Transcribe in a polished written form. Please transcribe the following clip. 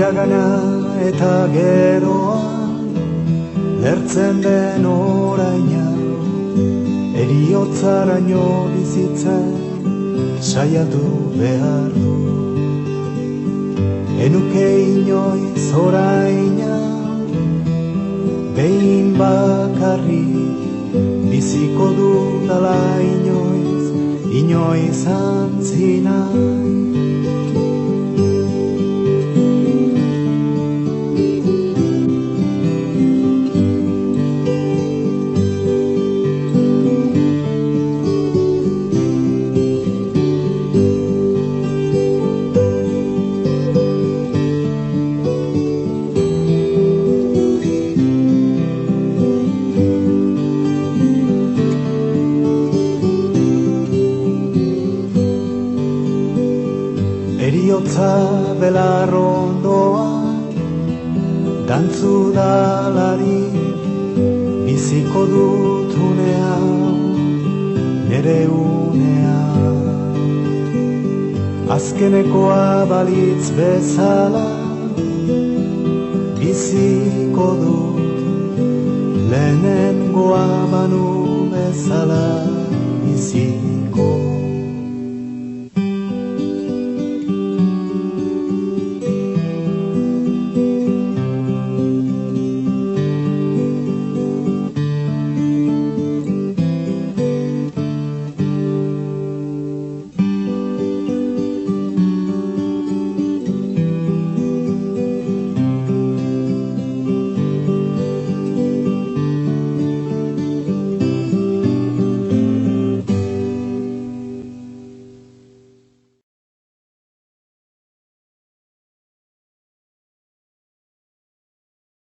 iragana eta geroan lertzen den oraina, heriotzaraino bizitzen saiatu behar du. Enuke inoiz oraina, behin bakarrik biziko dudala inoiz, inoiz antzi nahi. Eriotza belarrondoan dantzu dalari, biziko dut unea, nere unea. Azkenekoa balitz bezala, biziko dut, lehenengoa banu bezala, biziko